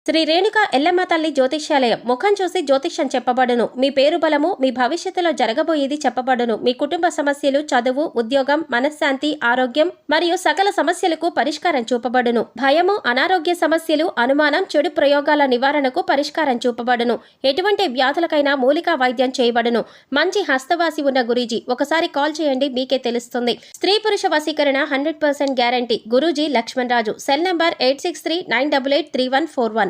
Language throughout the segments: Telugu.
శ్రీ రేణుక ఎల్లమ్మ తల్లి జ్యోతిష్యాలయం. ముఖం చూసి జ్యోతిష్యం చెప్పబడును. మీ పేరు బలము, మీ భవిష్యత్తులో జరగబోయేది చెప్పబడును. మీ కుటుంబ సమస్యలు, చదువు, ఉద్యోగం, మనశ్శాంతి, ఆరోగ్యం మరియు సకల సమస్యలకు పరిష్కారం చూపబడును. భయము, అనారోగ్య సమస్యలు, అనుమానం, చెడు ప్రయోగాల నివారణకు పరిష్కారం చూపబడును. ఎటువంటి వ్యాధులకైనా మూలికా వైద్యం చేయబడును. మంచి హస్తవాసి ఉన్న గురూజీ. ఒకసారి కాల్ చేయండి, మీకే తెలుస్తుంది. స్త్రీ పురుష వశీకరణ 100% గ్యారంటీ. గురూజీ లక్ష్మణ్ రాజు. Cell number 8639883141.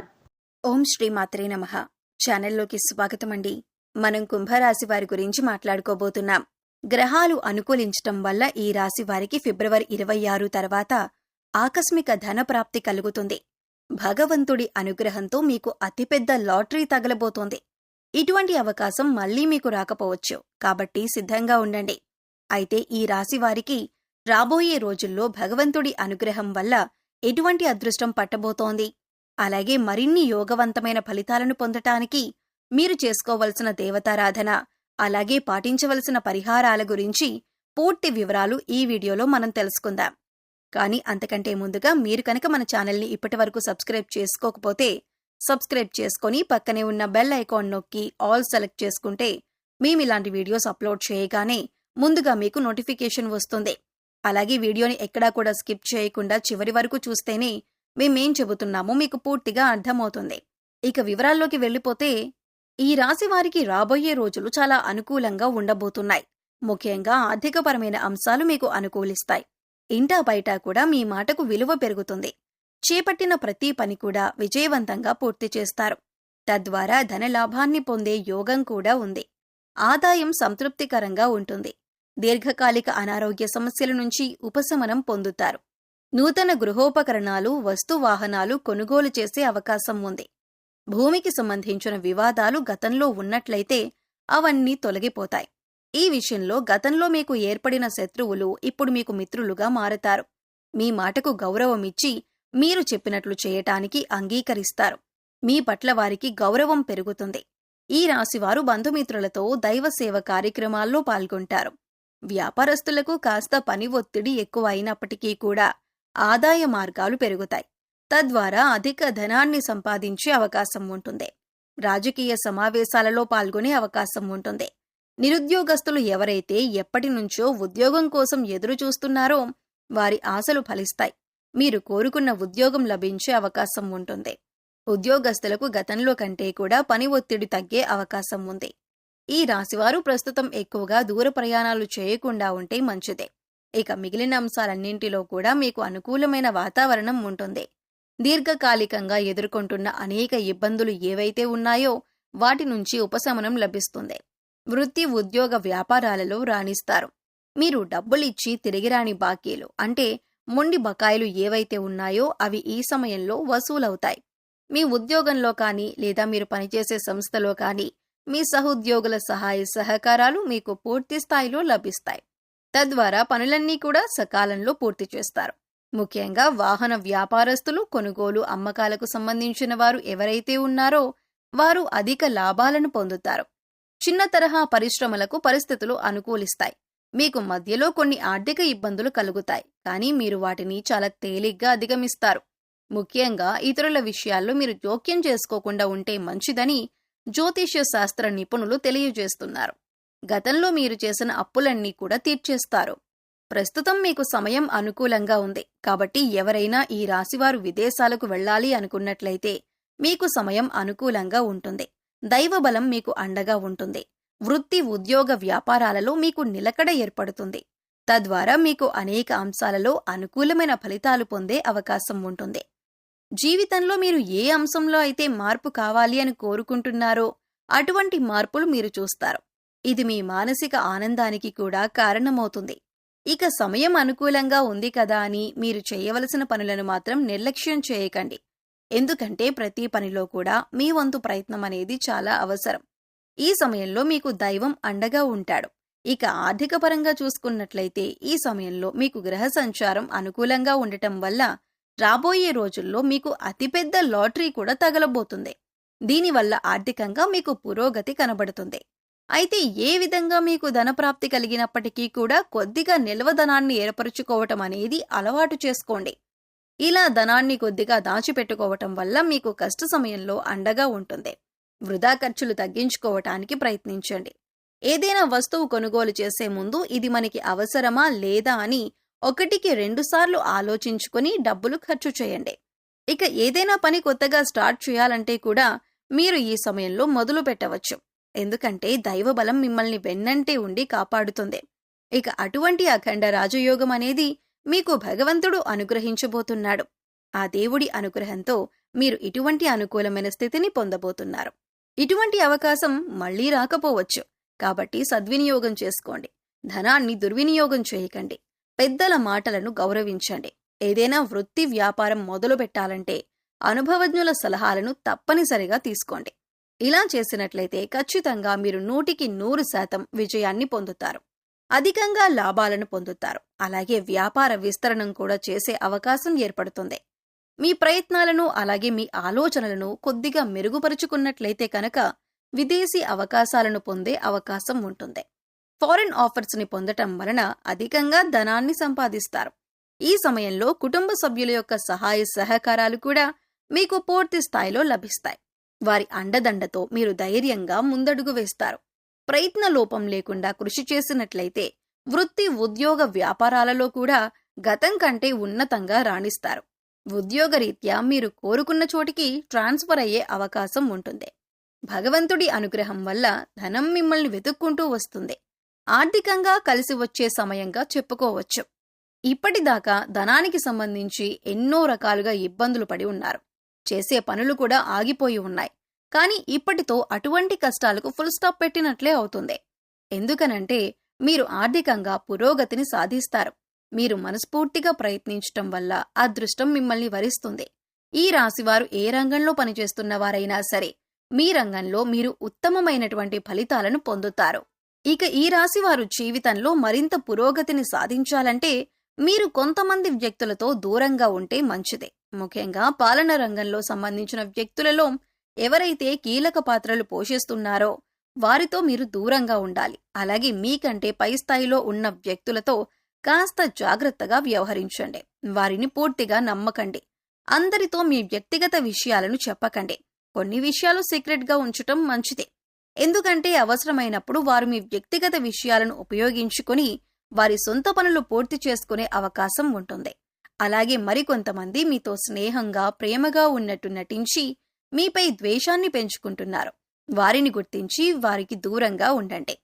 ఓం శ్రీ మాత్రే నమః. ఛానల్లోకి స్వాగతం అండి. మనం కుంభరాశి వారి గురించి మాట్లాడుకోబోతున్నాం. గ్రహాలు అనుకూలించటం వల్ల ఈ రాశి వారికి ఫిబ్రవరి 26 తర్వాత ఆకస్మిక ధన ప్రాప్తి కలుగుతుంది. భగవంతుడి అనుగ్రహంతో మీకు అతిపెద్ద లాటరీ తగలబోతోంది. ఇటువంటి అవకాశం మళ్లీ మీకు రాకపోవచ్చు, కాబట్టి సిద్ధంగా ఉండండి. అయితే ఈ రాశి వారికి రాబోయే రోజుల్లో భగవంతుడి అనుగ్రహం వల్ల ఎటువంటి అదృష్టం పట్టబోతోంది, అలాగే మరిన్ని యోగవంతమైన ఫలితాలను పొందటానికి మీరు చేసుకోవలసిన దేవతారాధన, అలాగే పాటించవలసిన పరిహారాల గురించి పూర్తి వివరాలు ఈ వీడియోలో మనం తెలుసుకుందాం. కానీ అంతకంటే ముందుగా మీరు కనుక మన ఛానల్ని ఇప్పటివరకు సబ్స్క్రైబ్ చేసుకోకపోతే సబ్స్క్రైబ్ చేసుకొని పక్కనే ఉన్న బెల్ ఐకాన్ నొక్కి ఆల్ సెలెక్ట్ చేసుకుంటే మేమిలాంటి వీడియోస్ అప్లోడ్ చేయగానే ముందుగా మీకు నోటిఫికేషన్ వస్తుంది. అలాగే వీడియోని ఎక్కడా కూడా స్కిప్ చేయకుండా చివరి వరకు చూస్తేనే మేమేం చెబుతున్నామో మీకు పూర్తిగా అర్థమవుతుంది. ఇక వివరాల్లోకి వెళ్ళిపోతే, ఈ రాశి వారికి రాబోయే రోజులు చాలా అనుకూలంగా ఉండబోతున్నాయి. ముఖ్యంగా ఆర్థికపరమైన అంశాలు మీకు అనుకూలిస్తాయి. ఇంటా బయట కూడా మీ మాటకు విలువ పెరుగుతుంది. చేపట్టిన ప్రతి పని కూడా విజయవంతంగా పూర్తి చేస్తారు. తద్వారా ధనలాభాన్ని పొందే యోగం కూడా ఉంది. ఆదాయం సంతృప్తికరంగా ఉంటుంది. దీర్ఘకాలిక అనారోగ్య సమస్యల నుంచి ఉపశమనం పొందుతారు. నూతన గృహోపకరణాలు, వస్తువాహనాలు కొనుగోలు చేసే అవకాశం ఉంది. భూమికి సంబంధించిన వివాదాలు గతంలో ఉన్నట్లయితే అవన్నీ తొలగిపోతాయి. ఈ విషయంలో గతంలో మీకు ఏర్పడిన శత్రువులు ఇప్పుడు మీకు మిత్రులుగా మారతారు. మీ మాటకు గౌరవమిచ్చి మీరు చెప్పినట్లు చేయటానికి అంగీకరిస్తారు. మీ పట్ల వారికి గౌరవం పెరుగుతుంది. ఈ రాశివారు బంధుమిత్రులతో దైవసేవ కార్యక్రమాల్లో పాల్గొంటారు. వ్యాపారస్తులకు కాస్త పని ఒత్తిడి ఎక్కువ అయినప్పటికీ కూడా ఆదాయ మార్గాలు పెరుగుతాయి. తద్వారా అధిక ధనాన్ని సంపాదించే అవకాశం ఉంటుంది. రాజకీయ సమావేశాలలో పాల్గొనే అవకాశం ఉంటుంది. నిరుద్యోగస్తులు ఎవరైతే ఎప్పటినుంచో ఉద్యోగం కోసం ఎదురు చూస్తున్నారో వారి ఆశలు ఫలిస్తాయి. మీరు కోరుకున్న ఉద్యోగం లభించే అవకాశం ఉంటుంది. ఉద్యోగస్తులకు గతంలో కంటే కూడా పని ఒత్తిడి తగ్గే అవకాశం ఉంది. ఈ రాశివారు ప్రస్తుతం ఎక్కువగా దూర ప్రయాణాలు చేయకుండా ఉంటే మంచిదే. ఇక మిగిలిన అంశాలన్నింటిలో కూడా మీకు అనుకూలమైన వాతావరణం ఉంటుంది. దీర్ఘకాలికంగా ఎదుర్కొంటున్న అనేక ఇబ్బందులు ఏవైతే ఉన్నాయో వాటి నుంచి ఉపశమనం లభిస్తుంది. వృత్తి, ఉద్యోగ, వ్యాపారాలలో రాణిస్తారు. మీరు డబ్బులిచ్చి తిరిగిరాని బాకీలు అంటే మొండి బకాయిలు ఏవైతే ఉన్నాయో అవి ఈ సమయంలో వసూలవుతాయి. మీ ఉద్యోగంలో కానీ లేదా మీరు పనిచేసే సంస్థలో కానీ మీ సహోద్యోగుల సహాయ సహకారాలు మీకు పూర్తి స్థాయిలో లభిస్తాయి. తద్వారా పనులన్నీ కూడా సకాలంలో పూర్తి చేస్తారు. ముఖ్యంగా వాహన వ్యాపారస్తులు, కొనుగోలు, అమ్మకాలకు సంబంధించిన వారు ఎవరైతే ఉన్నారో వారు అధిక లాభాలను పొందుతారు. చిన్న తరహా పరిశ్రమలకు పరిస్థితులు అనుకూలిస్తాయి. మీకు మధ్యలో కొన్ని ఆర్థిక ఇబ్బందులు కలుగుతాయి, కానీ మీరు వాటిని చాలా తేలిగ్గా అధిగమిస్తారు. ముఖ్యంగా ఇతరుల విషయాల్లో మీరు జోక్యం చేసుకోకుండా ఉంటే మంచిదని జ్యోతిష్య శాస్త్ర నిపుణులు తెలియజేస్తున్నారు. గతంలో మీరు చేసిన అప్పులన్నీ కూడా తీర్చేస్తారు. ప్రస్తుతం మీకు సమయం అనుకూలంగా ఉంది. కాబట్టి ఎవరైనా ఈ రాశివారు విదేశాలకు వెళ్లాలి అనుకున్నట్లయితే మీకు సమయం అనుకూలంగా ఉంటుంది. దైవబలం మీకు అండగా ఉంటుంది. వృత్తి, ఉద్యోగ, వ్యాపారాలలో మీకు నిలకడ ఏర్పడుతుంది. తద్వారా మీకు అనేక అంశాలలో అనుకూలమైన ఫలితాలు పొందే అవకాశం ఉంటుంది. జీవితంలో మీరు ఏ అంశంలో అయితే మార్పు కావాలి అని కోరుకుంటున్నారో అటువంటి మార్పులు మీరు చూస్తారు. ఇది మీ మానసిక ఆనందానికి కూడా కారణమవుతుంది. ఇక సమయం అనుకూలంగా ఉంది కదా అని మీరు చేయవలసిన పనులను మాత్రం నిర్లక్ష్యం చేయకండి. ఎందుకంటే ప్రతి పనిలో కూడా మీ వంతు ప్రయత్నం అనేది చాలా అవసరం. ఈ సమయంలో మీకు దైవం అండగా ఉంటాడు. ఇక ఆర్థిక పరంగా చూసుకున్నట్లయితే ఈ సమయంలో మీకు గ్రహ సంచారం అనుకూలంగా ఉండటం వల్ల రాబోయే రోజుల్లో మీకు అతిపెద్ద లాటరీ కూడా తగలబోతుంది. దీనివల్ల ఆర్థికంగా మీకు పురోగతి కనబడుతుంది. అయితే ఏ విధంగా మీకు ధనప్రాప్తి కలిగినప్పటికీ కూడా కొద్దిగా నిల్వ ధనాన్ని ఏర్పరచుకోవటం అనేది అలవాటు చేసుకోండి. ఇలా ధనాన్ని కొద్దిగా దాచిపెట్టుకోవటం వల్ల మీకు కష్ట సమయంలో అండగా ఉంటుంది. వృధా ఖర్చులు తగ్గించుకోవటానికి ప్రయత్నించండి. ఏదైనా వస్తువు కొనుగోలు చేసే ముందు ఇది మనకి అవసరమా లేదా అని 1-2 సార్లు ఆలోచించుకొని డబ్బులు ఖర్చు చేయండి. ఇక ఏదైనా పని కొత్తగా స్టార్ట్ చేయాలంటే కూడా మీరు ఈ సమయంలో మొదలు పెట్టవచ్చు. ఎందుకంటే దైవబలం మిమ్మల్ని వెన్నంటే ఉండి కాపాడుతుంది. ఇక అటువంటి అఖండ రాజయోగం అనేది మీకు భగవంతుడు అనుగ్రహించబోతున్నాడు. ఆ దేవుడి అనుగ్రహంతో మీరు ఇటువంటి అనుకూలమైన స్థితిని పొందబోతున్నారు. ఇటువంటి అవకాశం మళ్లీ రాకపోవచ్చు. కాబట్టి సద్వినియోగం చేసుకోండి. ధనాన్ని దుర్వినియోగం చేయకండి. పెద్దల మాటలను గౌరవించండి. ఏదైనా వృత్తి వ్యాపారం మొదలు పెట్టాలంటే అనుభవజ్ఞుల సలహాలను తప్పనిసరిగా తీసుకోండి. ఇలా చేసినట్లయితే ఖచ్చితంగా మీరు 100% విజయాన్ని పొందుతారు. అధికంగా లాభాలను పొందుతారు. అలాగే వ్యాపార విస్తరణం కూడా చేసే అవకాశం ఏర్పడుతుంది. మీ ప్రయత్నాలను అలాగే మీ ఆలోచనలను కొద్దిగా మెరుగుపరుచుకున్నట్లయితే కనుక విదేశీ అవకాశాలను పొందే అవకాశం ఉంటుంది. ఫారెన్ ఆఫర్స్ ని పొందటం వలన అధికంగా ధనాన్ని సంపాదిస్తారు. ఈ సమయంలో కుటుంబ సభ్యుల యొక్క సహాయ సహకారాలు కూడా మీకు పూర్తి స్థాయిలో లభిస్తాయి. వారి అండదండతో మీరు ధైర్యంగా ముందడుగు వేస్తారు. ప్రయత్న లోపం లేకుండా కృషి చేసినట్లయితే వృత్తి ఉద్యోగ వ్యాపారాలలో కూడా గతం కంటే ఉన్నతంగా రాణిస్తారు. ఉద్యోగరీత్యా మీరు కోరుకున్న చోటికి ట్రాన్స్ఫర్ అయ్యే అవకాశం ఉంటుంది. భగవంతుడి అనుగ్రహం వల్ల ధనం మిమ్మల్ని వెతుక్కుంటూ వస్తుంది. ఆర్థికంగా కలిసి వచ్చే సమయంగా చెప్పుకోవచ్చు. ఇప్పటిదాకా ధనానికి సంబంధించి ఎన్నో రకాలుగా ఇబ్బందులు పడి ఉన్నారు. చేసే పనులు కూడా ఆగిపోయి ఉన్నాయి. కానీ ఇప్పటితో అటువంటి కష్టాలకు ఫుల్ స్టాప్ పెట్టినట్లే అవుతుంది. ఎందుకనంటే మీరు ఆర్థికంగా పురోగతిని సాధిస్తారు. మీరు మనస్ఫూర్తిగా ప్రయత్నించటం వల్ల అదృష్టం మిమ్మల్ని వరిస్తుంది. ఈ రాశివారు ఏ రంగంలో పనిచేస్తున్న వారైనా సరే మీ రంగంలో మీరు ఉత్తమమైనటువంటి ఫలితాలను పొందుతారు. ఇక ఈ రాశివారు జీవితంలో మరింత పురోగతిని సాధించాలంటే మీరు కొంతమంది వ్యక్తులతో దూరంగా ఉంటే మంచిదే. ముఖ్యంగా పాలన రంగంలో సంబంధించిన వ్యక్తులలో ఎవరైతే కీలక పాత్రలు పోషిస్తున్నారో వారితో మీరు దూరంగా ఉండాలి. అలాగే మీకంటే పై స్థాయిలో ఉన్న వ్యక్తులతో కాస్త జాగ్రత్తగా వ్యవహరించండి. వారిని పూర్తిగా నమ్మకండి. అందరితో మీ వ్యక్తిగత విషయాలను చెప్పకండి. కొన్ని విషయాలు సీక్రెట్ గా ఉంచటం మంచిదే. ఎందుకంటే అవసరమైనప్పుడు వారు మీ వ్యక్తిగత విషయాలను ఉపయోగించుకుని వారి సొంత పనులు పూర్తి చేసుకునే అవకాశం ఉంటుంది. అలాగే మరికొంతమంది మీతో స్నేహంగా ప్రేమగా ఉన్నట్టు నటించి మీపై ద్వేషాన్ని పెంచుకుంటున్నారు. వారిని గుర్తించి వారికి దూరంగా ఉండండి.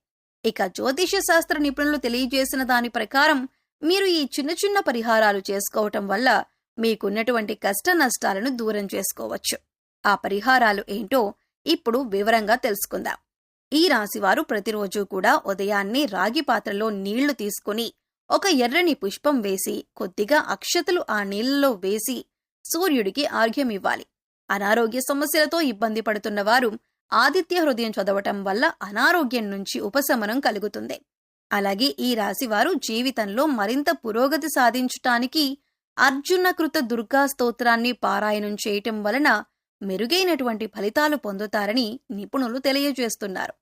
ఇక జ్యోతిష శాస్త్ర నిపుణులు తెలియజేసిన దాని ప్రకారం మీరు ఈ చిన్న చిన్న పరిహారాలు చేసుకోవటం వల్ల మీకున్నటువంటి కష్ట నష్టాలను దూరం చేసుకోవచ్చు. ఆ పరిహారాలు ఏంటో ఇప్పుడు వివరంగా తెలుసుకుందాం. ఈ రాశివారు ప్రతిరోజు కూడా ఉదయాన్నే రాగి పాత్రలో నీళ్లు తీసుకుని ఒక ఎర్రని పుష్పం వేసి కొద్దిగా అక్షతలు ఆ నీళ్లలో వేసి సూర్యుడికి ఆర్ఘ్యమివ్వాలి. అనారోగ్య సమస్యలతో ఇబ్బంది పడుతున్న వారు ఆదిత్య హృదయం చదవటం వల్ల అనారోగ్యం నుంచి ఉపశమనం కలుగుతుంది. అలాగే ఈ రాశివారు జీవితంలో మరింత పురోగతి సాధించటానికి అర్జునకృత దుర్గా స్తోత్రాన్ని పారాయణం చేయటం వలన మెరుగైనటువంటి ఫలితాలు పొందుతారని నిపుణులు తెలియజేస్తున్నారు.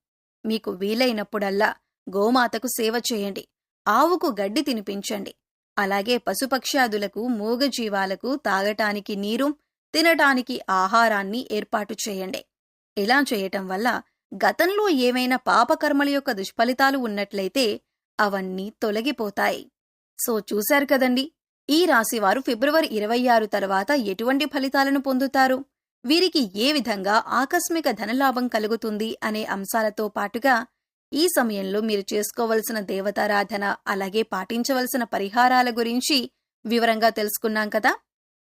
మీకు వీలైనప్పుడల్లా గోమాతకు సేవ చేయండి. ఆవుకు గడ్డి తినిపించండి. అలాగే పశుపక్ష్యాదులకు మూగజీవాలకు తాగటానికి నీరు, తినటానికి ఆహారాన్ని ఏర్పాటు చేయండి. ఇలా చేయటం వల్ల గతంలో ఏమైనా పాపకర్మల యొక్క దుష్ఫలితాలు ఉన్నట్లయితే అవన్నీ తొలగిపోతాయి. సో చూశారు కదండి, ఈ రాశివారు ఫిబ్రవరి 26 తర్వాత ఎటువంటి ఫలితాలను పొందుతారు, వీరికి ఏ విధంగా ఆకస్మిక ధనలాభం కలుగుతుంది అనే అంశాలతో పాటుగా ఈ సమయంలో మీరు చేసుకోవలసిన దేవతారాధన అలాగే పాటించవలసిన పరిహారాల గురించి వివరంగా తెలుసుకున్నాం కదా.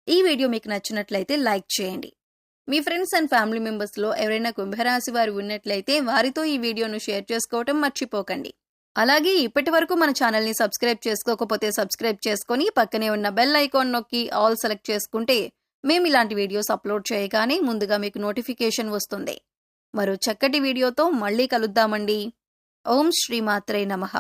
ఈ వీడియో మీకు నచ్చినట్లయితే లైక్ చేయండి. మీ ఫ్రెండ్స్ అండ్ ఫ్యామిలీ మెంబర్స్లో ఎవరైనా కుంభరాశి వారు ఉన్నట్లయితే వారితో ఈ వీడియోను షేర్ చేసుకోవటం మర్చిపోకండి. అలాగే ఇప్పటి వరకు మన ఛానల్ని సబ్స్క్రైబ్ చేసుకోకపోతే సబ్స్క్రైబ్ చేసుకొని పక్కనే ఉన్న బెల్ ఐకాన్ నొక్కి ఆల్ సెలెక్ట్ చేసుకుంటే మేము ఇలాంటి వీడియోస్ అప్లోడ్ చేయగానే ముందుగా మీకు నోటిఫికేషన్ వస్తుంది. మరో చక్కటి వీడియోతో మళ్ళీ కలుద్దామండి. ఓం శ్రీమాత్రే నమః.